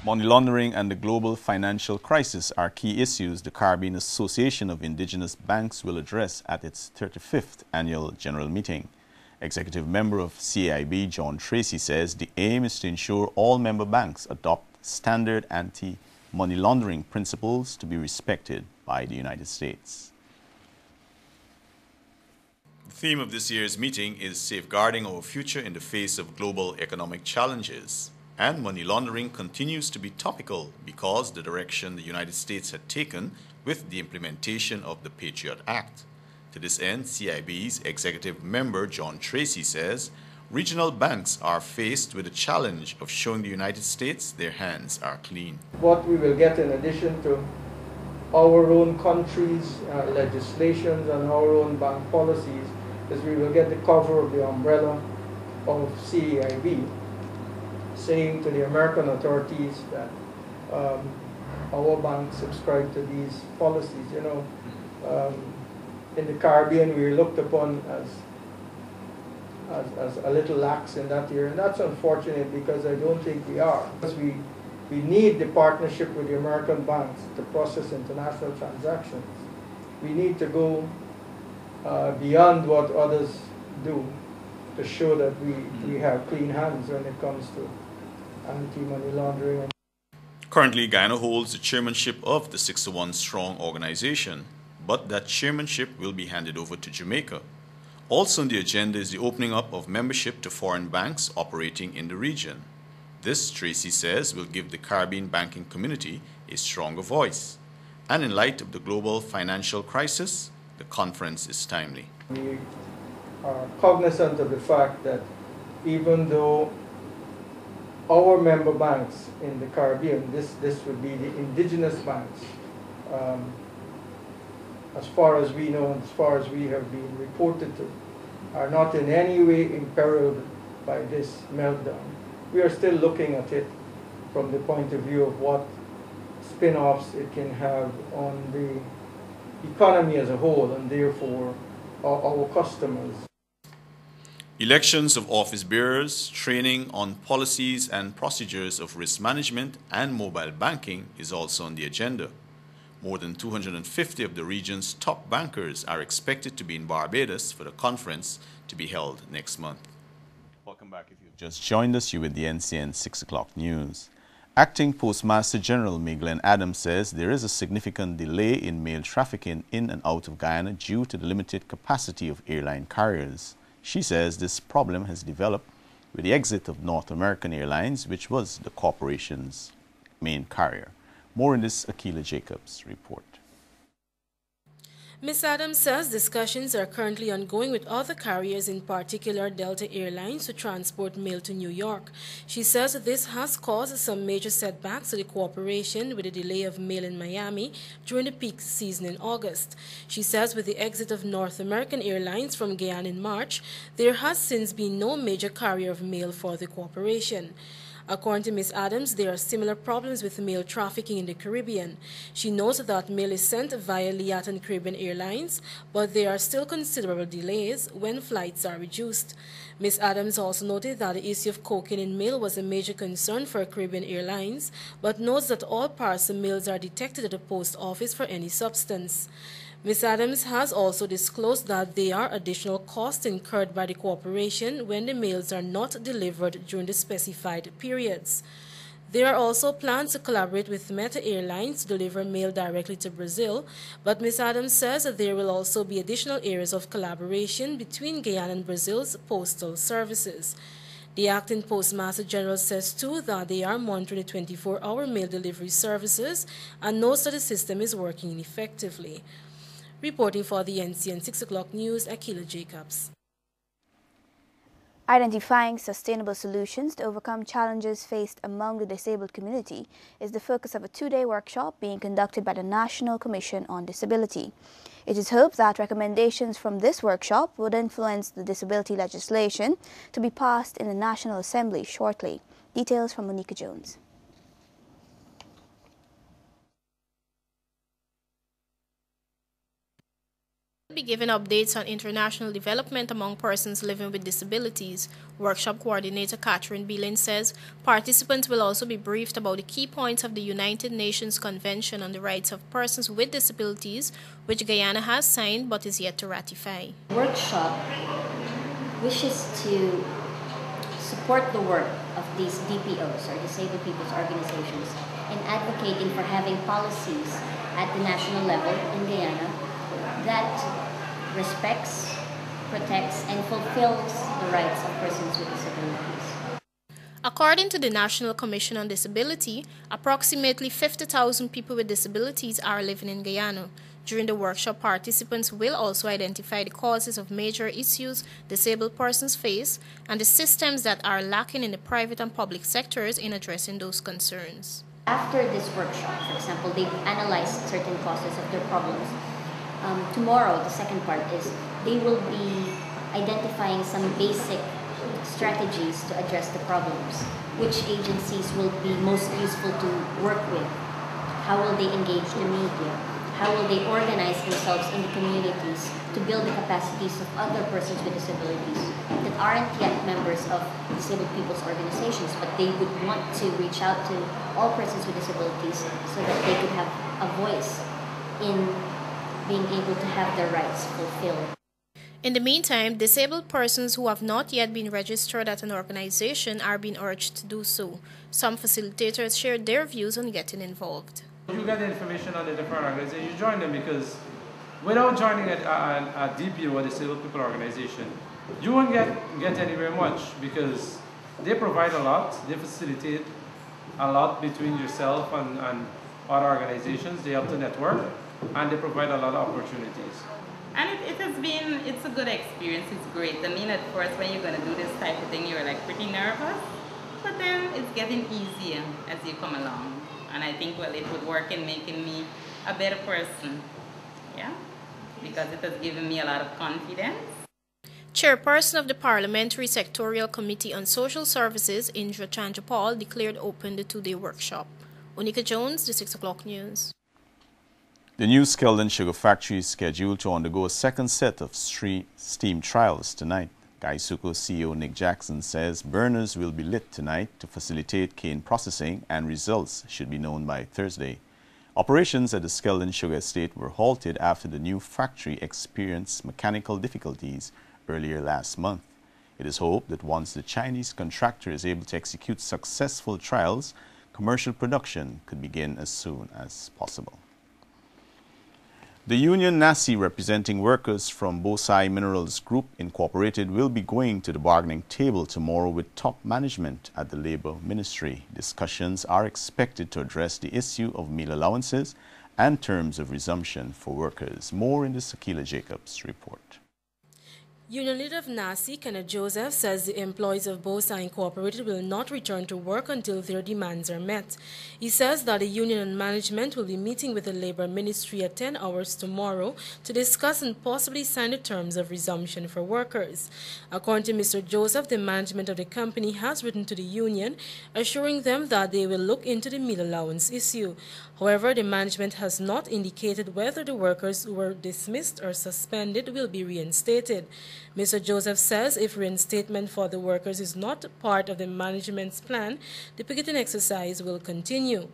Money laundering and the global financial crisis are key issues the Caribbean Association of Indigenous Banks will address at its 35th annual general meeting. Executive member of CAIB, John Tracy, says the aim is to ensure all member banks adopt standard anti-money laundering principles to be respected by the United States. The theme of this year's meeting is safeguarding our future in the face of global economic challenges. And money laundering continues to be topical because the direction the United States had taken with the implementation of the Patriot Act. To this end, CIB's executive member John Tracy says regional banks are faced with the challenge of showing the United States their hands are clean. What we will get in addition to our own country's legislations and our own bank policies is we will get the cover of the umbrella of CAIB, saying to the American authorities that our bank subscribe to these policies. You know, in the Caribbean, we are looked upon as a little lax in that area, and that's unfortunate because I don't think we are. Because we need the partnership with the American banks to process international transactions. We need to go beyond what others do to show that we have clean hands when it comes to anti-money laundering. Currently, Guyana holds the chairmanship of the 61 Strong organization, but that chairmanship will be handed over to Jamaica. Also on the agenda is the opening up of membership to foreign banks operating in the region. This, Tracy says, will give the Caribbean banking community a stronger voice. And in light of the global financial crisis, the conference is timely. We are cognizant of the fact that even though our member banks in the Caribbean, this would be the indigenous banks, as far as we know and as far as we have been reported to, are not in any way imperiled by this meltdown. We are still looking at it from the point of view of what spin-offs it can have on the economy as a whole and therefore our customers. Elections of office bearers, training on policies and procedures of risk management and mobile banking is also on the agenda. More than 250 of the region's top bankers are expected to be in Barbados for the conference to be held next month. Welcome back. If you've just joined us, you're with the NCN 6 o'clock news. Acting Postmaster General Mayglen Adams says there is a significant delay in mail trafficking in and out of Guyana due to the limited capacity of airline carriers. She says this problem has developed with the exit of North American Airlines, which was the corporation's main carrier. More in this Akila Jacobs report. Ms. Adams says discussions are currently ongoing with other carriers, in particular Delta Airlines, to transport mail to New York. She says this has caused some major setbacks to the corporation with the delay of mail in Miami during the peak season in August. She says with the exit of North American Airlines from Guyana in March, there has since been no major carrier of mail for the corporation. According to Ms. Adams, there are similar problems with mail trafficking in the Caribbean. She notes that mail is sent via Liat and Caribbean Airlines, but there are still considerable delays when flights are reduced. Ms. Adams also noted that the issue of cocaine in mail was a major concern for Caribbean Airlines, but notes that all parcel mails are detected at the post office for any substance. Ms. Adams has also disclosed that there are additional costs incurred by the corporation when the mails are not delivered during the specified periods. There are also plans to collaborate with Meta Airlines to deliver mail directly to Brazil, but Ms. Adams says that there will also be additional areas of collaboration between Guyana and Brazil's postal services. The acting Postmaster General says, too, that they are monitoring the 24-hour mail delivery services and notes that the system is working effectively. Reporting for the NCN 6 o'clock news, Akila Jacobs. Identifying sustainable solutions to overcome challenges faced among the disabled community is the focus of a two-day workshop being conducted by the National Commission on Disability. It is hoped that recommendations from this workshop would influence the disability legislation to be passed in the National Assembly shortly. Details from Monica Jones. Be given updates on international development among persons living with disabilities. Workshop coordinator Catherine Beelin says participants will also be briefed about the key points of the United Nations Convention on the Rights of Persons with Disabilities, which Guyana has signed but is yet to ratify. The workshop wishes to support the work of these DPOs, or Disabled People's Organizations, in advocating for having policies at the national level in Guyana that respects, protects, and fulfills the rights of persons with disabilities. According to the National Commission on Disability, approximately 50,000 people with disabilities are living in Guyana. During the workshop, participants will also identify the causes of major issues disabled persons face and the systems that are lacking in the private and public sectors in addressing those concerns. After this workshop, for example, they've analyzed certain causes of their problems. Tomorrow, the second part is they will be identifying some basic strategies to address the problems. Which agencies will be most useful to work with? How will they engage the media? How will they organize themselves in the communities to build the capacities of other persons with disabilities that aren't yet members of disabled people's organizations, but they would want to reach out to all persons with disabilities so that they could have a voice in being able to have their rights fulfilled. In the meantime, disabled persons who have not yet been registered at an organization are being urged to do so. Some facilitators shared their views on getting involved. You get the information on the different organizations, you join them, because without joining a DPO or disabled people organization, you won't get anywhere much, because they provide a lot, they facilitate a lot between yourself and other organizations, they help to network, and they provide a lot of opportunities. And it's a good experience, it's great. I mean, at first when you're going to do this type of thing, you're like pretty nervous, but then it's getting easier as you come along. And I think, well, it would work in making me a better person, yeah, because it has given me a lot of confidence. Chairperson of the Parliamentary Sectorial Committee on Social Services, Indra Chanjapal, declared open the two-day workshop. Onika Jones, the 6 o'clock news. The new Skeldon Sugar Factory is scheduled to undergo a second set of steam trials tonight. Gaisuco CEO Nick Jackson says burners will be lit tonight to facilitate cane processing, and results should be known by Thursday. Operations at the Skeldon Sugar Estate were halted after the new factory experienced mechanical difficulties earlier last month. It is hoped that once the Chinese contractor is able to execute successful trials, commercial production could begin as soon as possible. The union NASI, representing workers from Bosai Minerals Group Incorporated, will be going to the bargaining table tomorrow with top management at the Labor Ministry. Discussions are expected to address the issue of meal allowances and terms of resumption for workers. More in the Sakila Jacobs report. Union leader of NASI, Kenneth Joseph, says the employees of Bosai Incorporated will not return to work until their demands are met. He says that the union and management will be meeting with the Labor Ministry at 10 hours tomorrow to discuss and possibly sign the terms of resumption for workers. According to Mr. Joseph, the management of the company has written to the union, assuring them that they will look into the meal allowance issue. However, the management has not indicated whether the workers who were dismissed or suspended will be reinstated. Mr. Joseph says if reinstatement for the workers is not part of the management's plan, the picketing exercise will continue.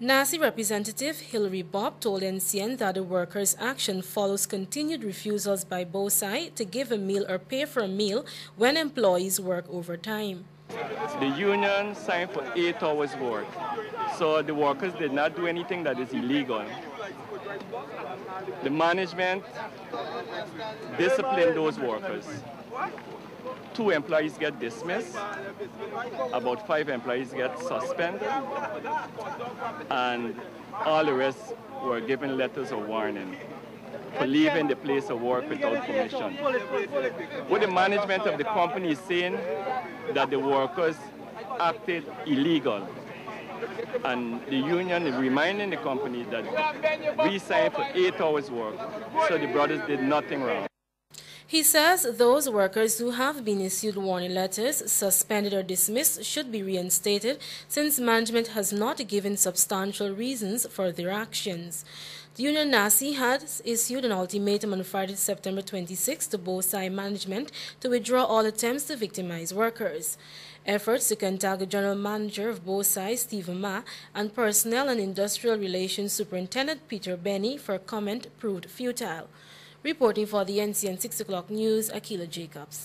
NASI representative Hilary Bob told NCN that the workers' action follows continued refusals by Bosai to give a meal or pay for a meal when employees work overtime. The union signed for 8 hours work, so the workers did not do anything that is illegal. The management disciplined those workers. 2 employees get dismissed, about 5 employees get suspended, and all the rest were given letters of warning for leaving the place of work without permission. What the management of the company is saying that the workers acted illegal. And the union is reminding the company that we signed for 8 hours work, so the brothers did nothing wrong. He says those workers who have been issued warning letters, suspended or dismissed should be reinstated since management has not given substantial reasons for their actions. The union NASI has issued an ultimatum on Friday, September 26 to Bosai management to withdraw all attempts to victimize workers. Efforts to contact the General Manager of Bosai, Stephen Ma, and Personnel and Industrial Relations Superintendent Peter Benny for comment proved futile. Reporting for the NCN 6 o'clock news, Akila Jacobs.